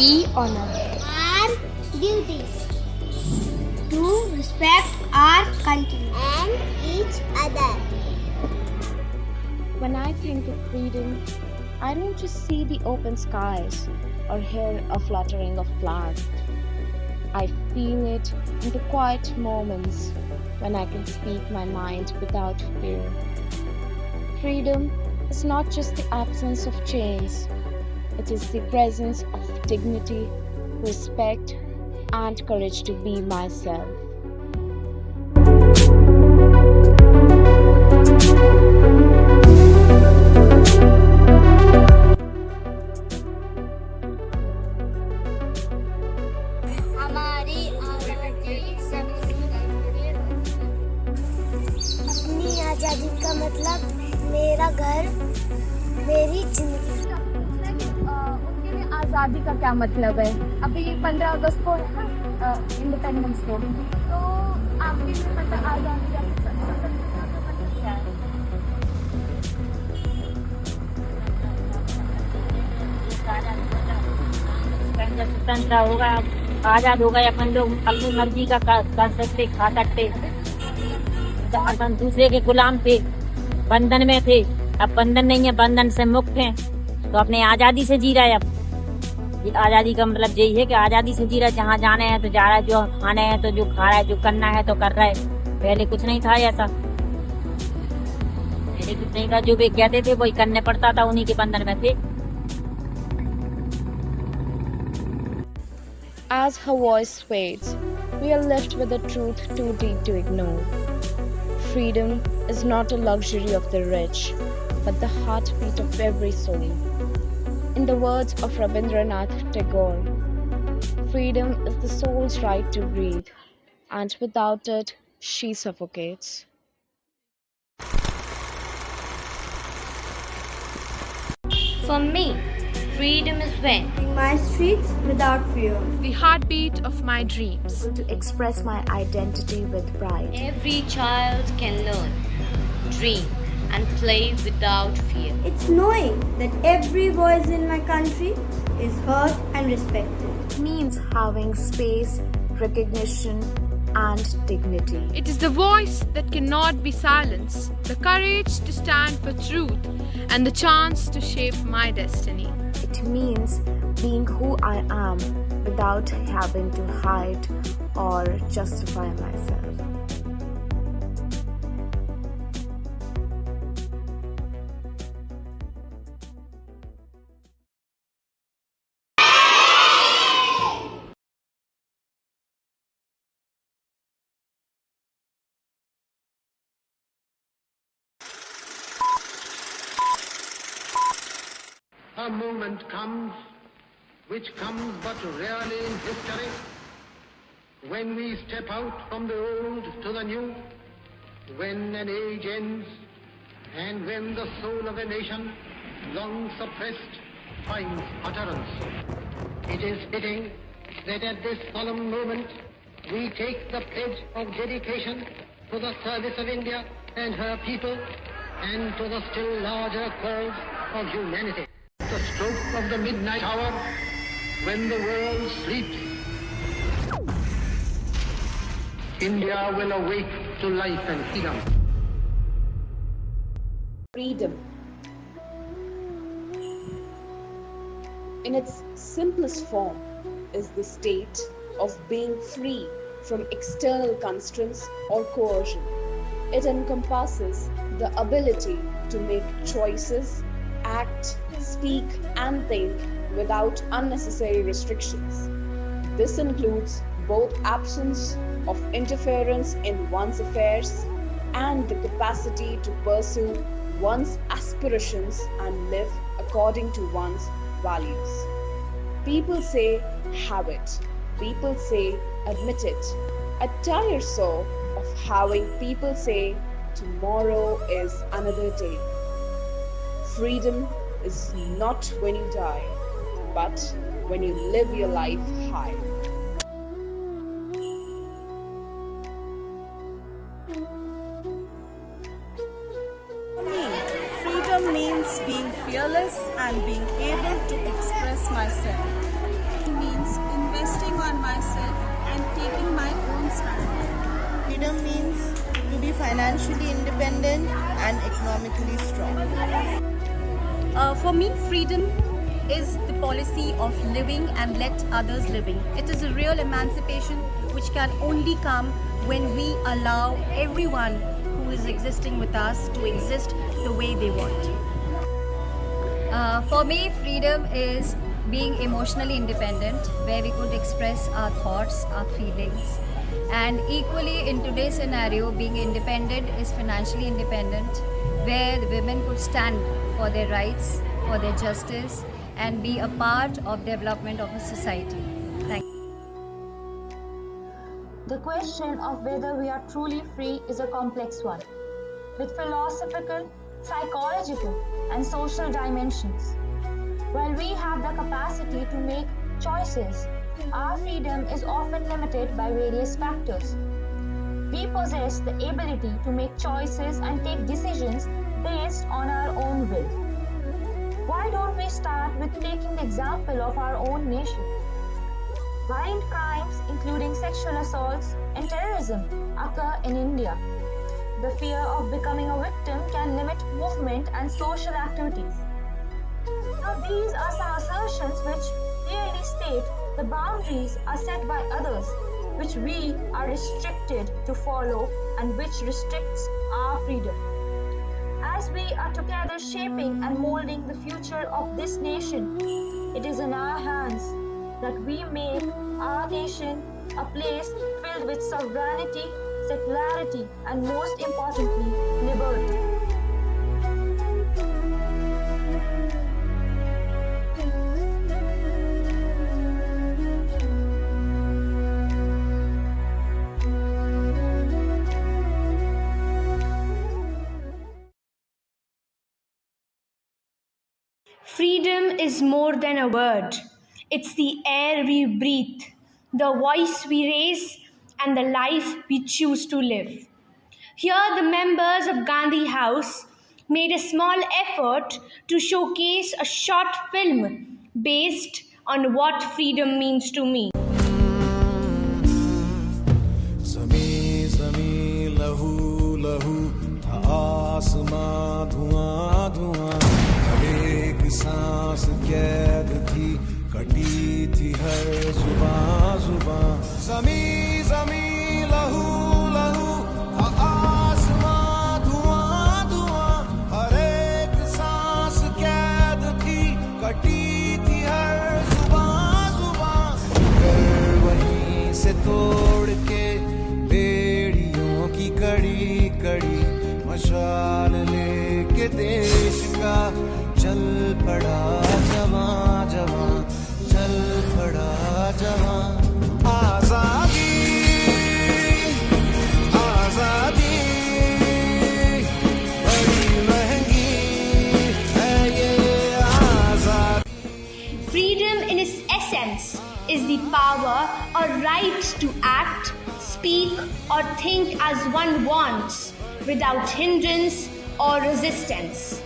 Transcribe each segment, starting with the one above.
We honor our duties to respect our country and each other. When I think of freedom, I don't just see the open skies or hear a fluttering of flags. I feel it in the quiet moments when I can speak my mind without fear. Freedom is not just the absence of chains, it is the presence of dignity, respect, and courage to be myself. हमारी आज़ादी अपनी आज़ादी का मतलब मेरा घर, मेरी जिंदगी। उनके लिए आज़ादी का क्या मतलब है? अभी 15 अगस्त को है ना इंडिपेंडेंस डे, तो आपके लिए मतलब आज़ादी या स्वतंत्रता का मतलब क्या है? स्वतंत्र होगा, आजाद हो गए, अपन लोग अपनी मर्जी का कर सकते, खा सकते। अपन दूसरे के गुलाम थे, बंधन में थे, अब बंधन नहीं है, बंधन से मुक्त हैं, तो अपने आजादी से जी रहे हैं। अब ये आजादी का मतलब यही है कि आजादी से जी रहा है, जहाँ जाने हैं तो जा रहा है, जो खाने हैं तो जो खा रहा है, जो करना है तो कर रहा है। पहले कुछ नहीं था ऐसा, पहले कुछ नहीं था, जो वे कहते थे वही करने पड़ता था, उन्हीं के बंधन में थे। As her voice fades, we are left with a truth too deep to ignore. Freedom is not a luxury of the rich, but the heartbeat of every soul. In the words of Rabindranath Tagore, freedom is the soul's right to breathe, and without it, she suffocates. For me, freedom is when My streets without fear. the heartbeat of my dreams. To express my identity with pride. every child can learn, dream, and play without fear. It's knowing that every voice in my country is heard and respected. It means having space, recognition, and dignity. It is the voice that cannot be silenced, the courage to stand for truth, and the chance to shape my destiny. It means being who I am without having to hide or justify myself. A moment comes, which comes but rarely in history, when we step out from the old to the new, when an age ends, and when the soul of a nation, long suppressed, finds utterance. It is fitting that at this solemn moment we take the pledge of dedication to the service of India and her people, and to the still larger cause of humanity. The stroke of the midnight hour, when the world sleeps, India will awake to life and freedom. Freedom, in its simplest form, is the state of being free from external constraints or coercion. It encompasses the ability to make choices, act, speak, and think without unnecessary restrictions. This includes both absence of interference in one's affairs and the capacity to pursue one's aspirations and live according to one's values. People say, have it. People say, admit it. I tire so of having people say, tomorrow is another day. Freedom is not when you die, but when you live your life high. For me, freedom means being fearless and being able to express myself. To on myself and taking my own stand. Freedom means to be financially independent and economically strong. For me, freedom is the policy of living and let others living. It is a real emancipation which can only come when we allow everyone who is existing with us to exist the way they want. For me, freedom is being emotionally independent, where we could express our thoughts, our feelings. And equally, in today's scenario, being independent is financially independent, where the women could stand for their rights, for their justice, and be a part of development of a society. Thank you. The question of whether we are truly free is a complex one, with philosophical, psychological, and social dimensions. While we have the capacity to make choices, our freedom is often limited by various factors. We possess the ability to make choices and take decisions based on our own will. Why don't we start with taking the example of our own nation? Violent crimes, including sexual assaults and terrorism, occur in India. The fear of becoming a victim can limit movement and social activities. Now, these are some assertions which clearly state the boundaries are set by others, which we are restricted to follow and which restricts our freedom. As we are together shaping and molding the future of this nation, it is in our hands that we make our nation a place filled with sovereignty, secularity, and most importantly, liberty. Freedom is more than a word. It's the air we breathe, the voice we raise, and the life we choose to live. Here, the members of Gandhi House made a small effort to showcase a short film based on what freedom means to me. ज़मीं ज़मीं लहू लहू था आसमां धुआं धुआं हर एक सांस कैद थी कटी थी हर जुबां जुबां ज़मीं ज़मीं लहू लहू था आसमां धुआं धुआं हर एक सांस कैद थी कटी थी हर जुबां जुबां घर वहीं से तोड़ के बेड़ियों की कड़ी कड़ी मशाल लेके देश का चल पड़ा जवां जवां चल पड़ा जवां आजादी आजादी बड़ी महंगी है ये आजादी. Freedom in its essence is the power or right to act, speak, or think as one wants without hindrance or resistance.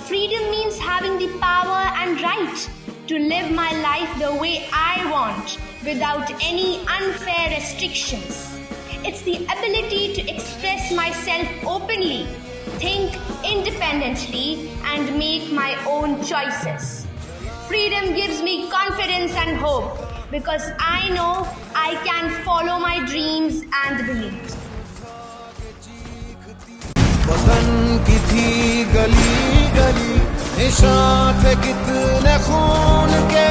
Freedom means having the power and right to live my life the way I want without any unfair restrictions. It's the ability to express myself openly, think independently, and make my own choices. Freedom gives me confidence and hope because I know I can follow my dreams and beliefs. वतन की थी गली गली निशान थे कितने खून के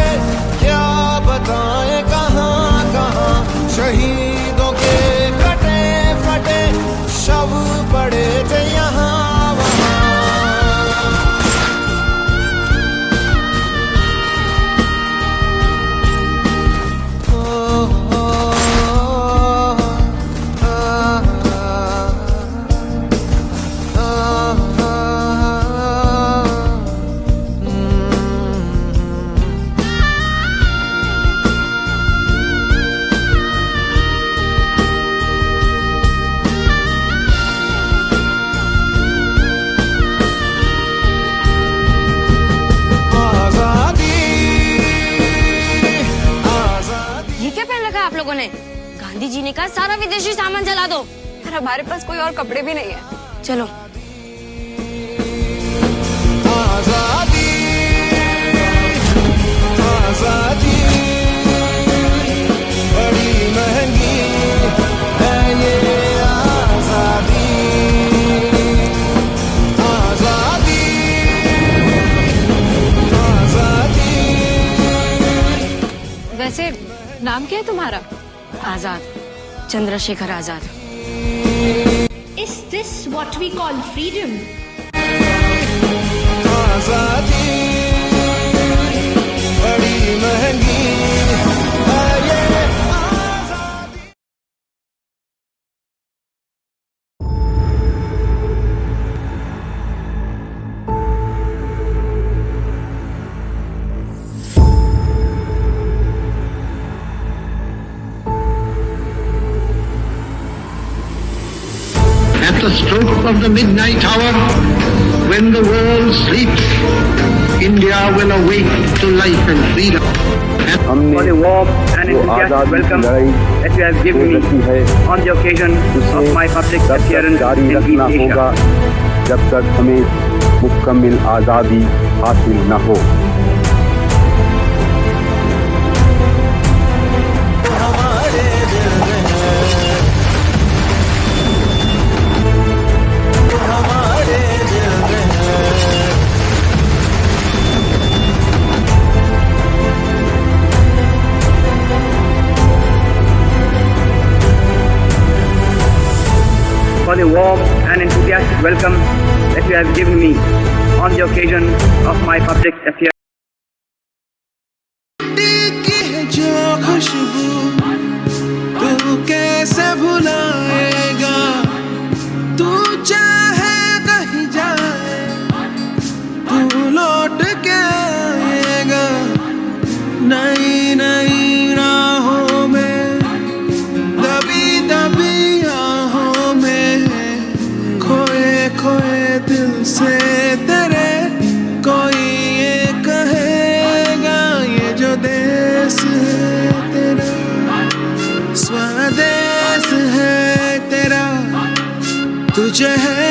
क्या बताएं कहाँ कहाँ शहीदों के कटे फटे शव पड़े थे यहाँ वहाँ मोदी जी ने कहा सारा विदेशी सामान जला दो। और हमारे पास कोई और कपड़े भी नहीं है। चलो। आजादी आजादी बड़ी महंगी है ये आजादी। आजादी आजादी। वैसे नाम क्या है तुम्हारा? आजाद, Chandrashekhar Azad. Is this what we call freedom? आजादी बड़ी महंगी है ये आजादी। At the stroke of the midnight hour, when the world sleeps, India will awake to life and freedom. For the warm and enthusiastic welcome that you have given me on the occasion of my public appearance in East Asia. जब तक हमें मुकम्मल आज़ादी हासिल न हो। For the warm and enthusiastic welcome that you have given me on the occasion of my public appearance. जो खुशबू तू कैसे भुलाएगा, तू चाहे कहीं जाए तू लौट के आएगा। नई नई राहों में दबी दबी आहों में खोए खोए दिल से तेरे कोई ये कहेगा, ये जो देश है तेरा स्वदेश है तेरा, तुझे है